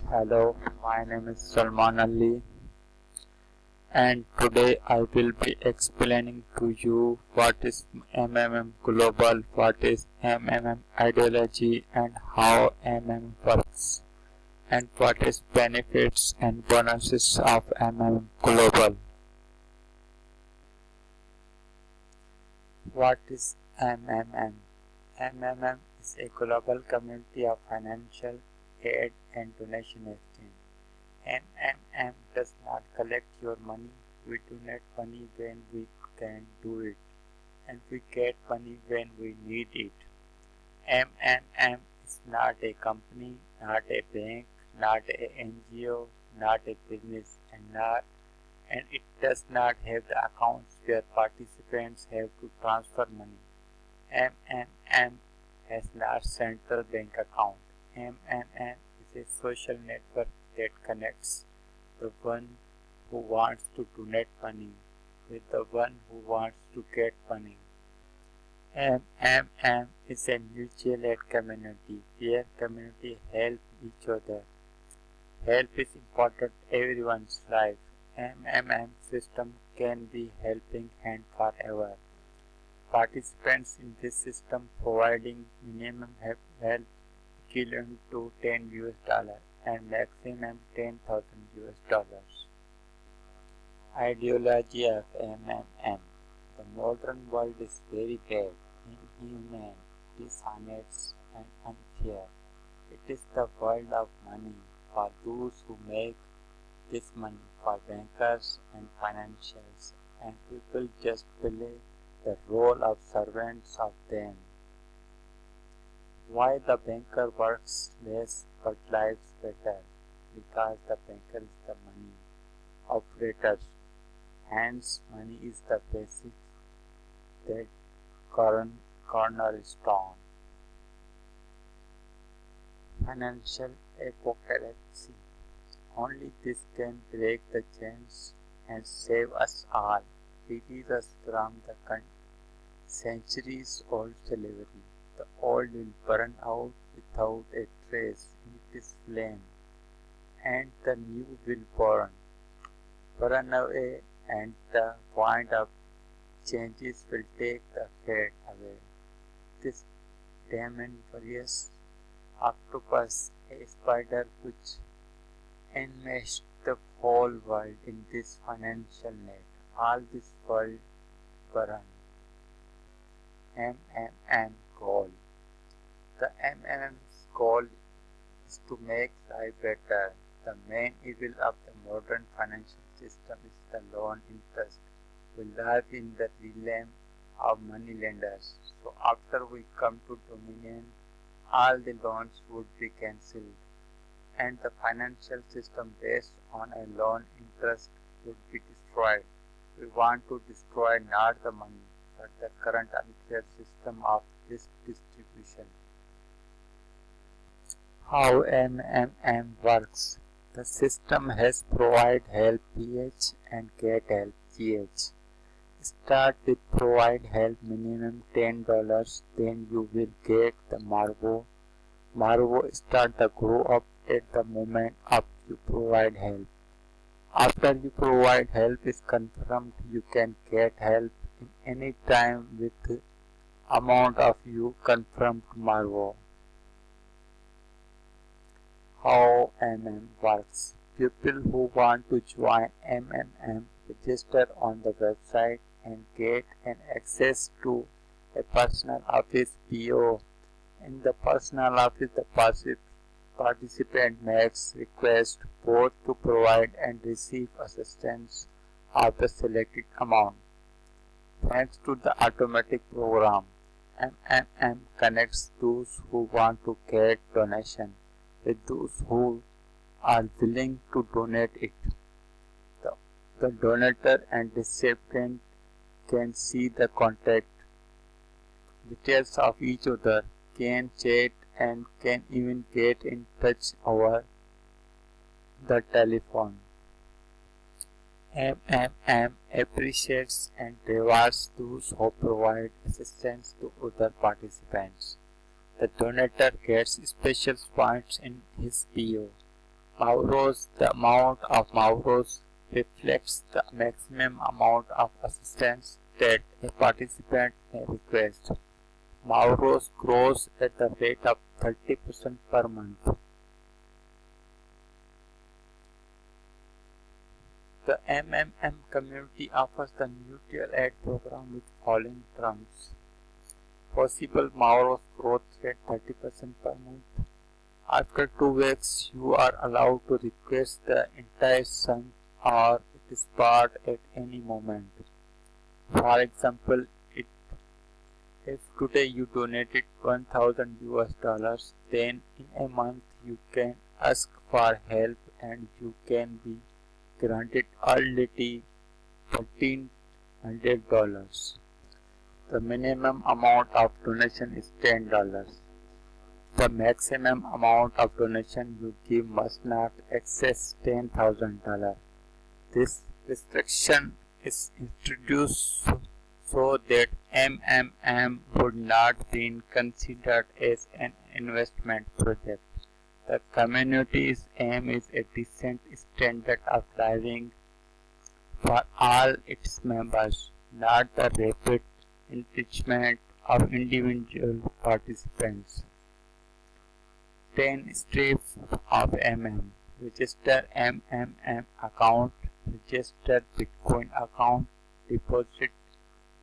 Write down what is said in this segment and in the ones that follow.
Hello, my name is Salman Ali, and today I will be explaining to you what is MMM Global, what is MMM ideology, and how MMM works, and what is benefits and bonuses of MMM Global. What is MMM? MMM is a global community of financial aid and donation exchange. MMM does not collect your money. We donate money when we can do it, and we get money when we need it. MMM is not a company, not a bank, not a NGO, not a business, and it does not have the accounts where participants have to transfer money. MMM has not central bank account. MMM is a social network that connects the one who wants to donate money with the one who wants to get money. MMM is a mutual aid community where community help each other. Help is important in everyone's life. MMM system can be helping hand forever. Participants in this system providing minimum help equivalent to $10 and maximum $10,000. Ideology of MMM. The modern world is very bad, inhumane, dishonest, and unfair. It is the world of money for those who make this money, for bankers and financials, and people just play the role of servants of them. Why the banker works less but lives better? Because the banker is the money operator, hence money is the basic that cornerstone. Financial apocalypse. Only this can break the chains and save us all, release us from the centuries-old slavery. The old will burn out without a trace in its flame, and the new will burn away, and the point of changes will take the fate away. This demon-various octopus, a spider which enmeshed the whole world in this financial net. All this world burn. MMM goal. The MMM's goal is to make life better. The main evil of the modern financial system is the loan interest. We live in the realm of money lenders. So after we come to dominion, all the loans would be cancelled, and the financial system based on a loan interest would be destroyed. We want to destroy not the money, but the current unfair system of risk distribution. How MMM works. The system has provide help PH and get help GH. Start with provide help minimum $10, then you will get the Marvo. Marvo start the grow up at the moment of you provide help. After you provide help is confirmed, you can get help in any time with amount of you confirmed Marvo. How MM works. People who want to join MMM register on the website and get an access to a personal office PO. In the personal office, the participant makes request both to provide and receive assistance of the selected amount. Thanks to the automatic program, MMM connects those who want to get donation with those who are willing to donate it. The donator and recipient can see the contact details of each other, can chat, and can even get in touch over the telephone. MMM appreciates and rewards those who provide assistance to other participants. The donator gets special points in his PO. Mauros, the amount of Mauros reflects the maximum amount of assistance that a participant may request. Mauros grows at the rate of 30% per month. The MMM community offers the mutual aid program with following terms. Possible Mauros growth rate 30% per month. After 2 weeks, you are allowed to request the entire sum or its part at any moment. For example, if today you donated $1,000, then in a month you can ask for help and you can be granted already $1,400. The minimum amount of donation is $10. The maximum amount of donation you give must not exceed $10,000. This restriction is introduced so that MMM would not be considered as an investment project. The community's aim is a decent standard of living for all its members, not the rapid enrichment of individual participants. 10 steps of MM. Register MMM account, register Bitcoin account, deposit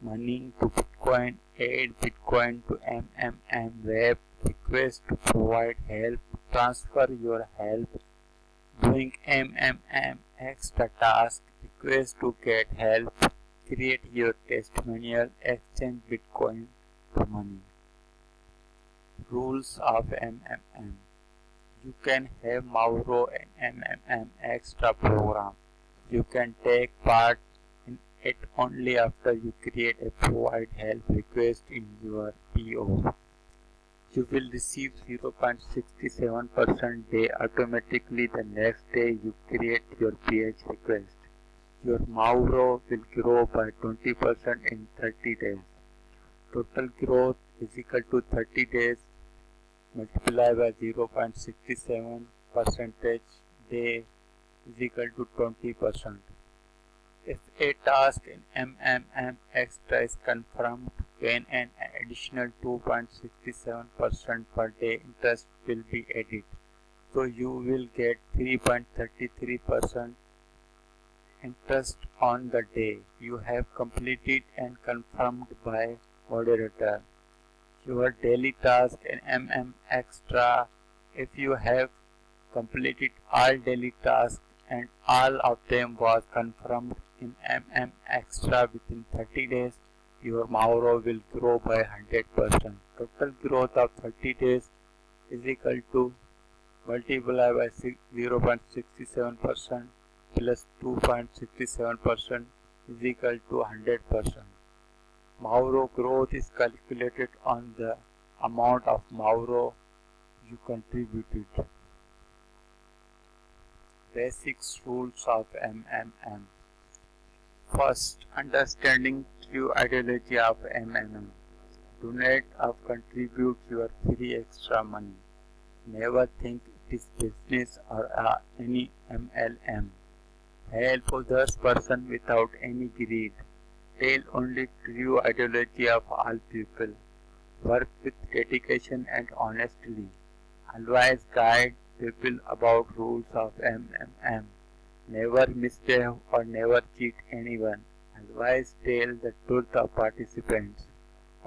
money to Bitcoin, add Bitcoin to MMM web, request to provide help, transfer your help, doing MMM extra task, request to get help, create your testimonial, exchange Bitcoin to money. Rules of MMM. You can have Mauro and MMM extra program. You can take part in it only after you create a provide help request in your PO. You will receive 0.67% day automatically the next day you create your PH request. Your Mauro will grow by 20% in 30 days. Total growth is equal to 30 days multiplied by 0.67 percentage day is equal to 20%. If a task in MMM extra is confirmed, then an additional 2.67% per day interest will be added. So you will get 3.33% interest on the day you have completed and confirmed by moderator. Your daily task in MM extra, if you have completed all daily tasks and all of them was confirmed in MM extra within 30 days, your Mauro will grow by 100%. Total growth of 30 days is equal to multiply by 0.67% plus 2.67% is equal to 100%. Mauro growth is calculated on the amount of Mauro you contributed. Basic rules of MMM. First, understanding true ideology of MMM. Donate or contribute your free extra money. Never think it is business or any MLM. Help others person without any greed. Tell only true ideology of all people. Work with dedication and honestly. Always guide people about rules of MMM. Never misbehave or never cheat anyone. Always tell the truth of participants.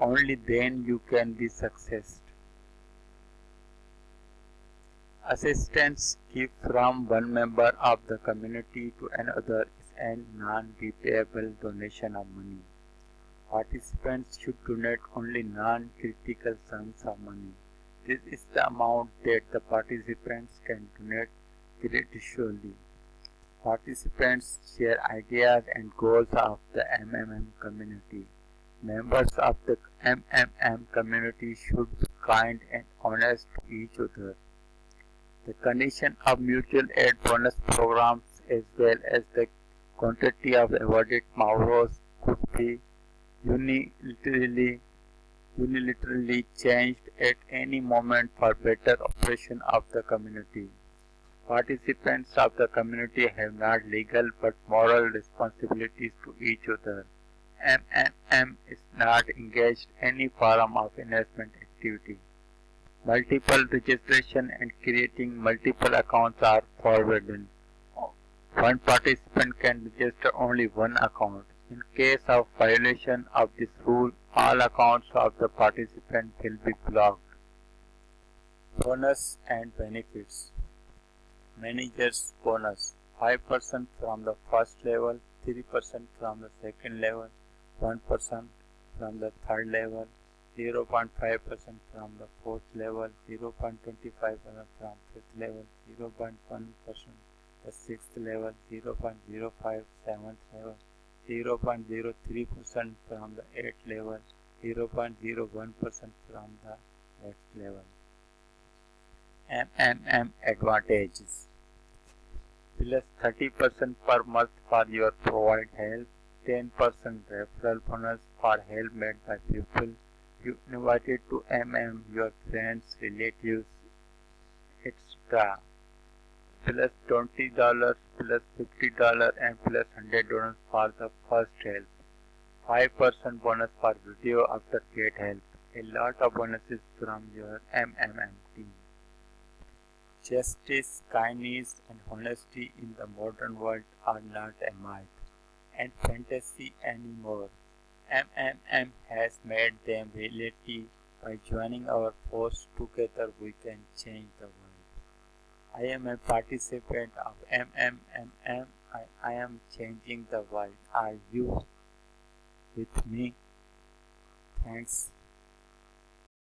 Only then you can be successful. Assistance given from one member of the community to another is a non-repayable donation of money. Participants should donate only non-critical sums of money. This is the amount that the participants can donate gratuitously. Participants share ideas and goals of the MMM community. Members of the MMM community should be kind and honest to each other. The condition of mutual aid bonus programs as well as the quantity of awarded Mauros could be unilaterally changed at any moment for better operation of the community. Participants of the community have not legal but moral responsibilities to each other. MMM is not engaged in any form of investment activity. Multiple registration and creating multiple accounts are forbidden. One participant can register only one account. In case of violation of this rule, all accounts of the participant will be blocked. Bonus and benefits. Manager's bonus 5% from the first level, 3% from the second level, 1% from the third level, 0.5% from the fourth level, 0.25% from fifth level, 0.1% the sixth level, 0.05 seventh level, 0.03% from the eighth level, 0.01% from the next level. MMM advantages. Plus 30% per month for your provide help, 10% referral bonus for help made by people you invited to MM, your friends, relatives, etc. Plus $20, plus $50 and plus $100 for the first help. 5% bonus for video after get help. A lot of bonuses from your MMM team. Justice, kindness and honesty in the modern world are not a myth and fantasy anymore. MMM has made them reality. By joining our force together we can change the world. I am a participant of MMM. I am changing the world. Are you with me? Thanks.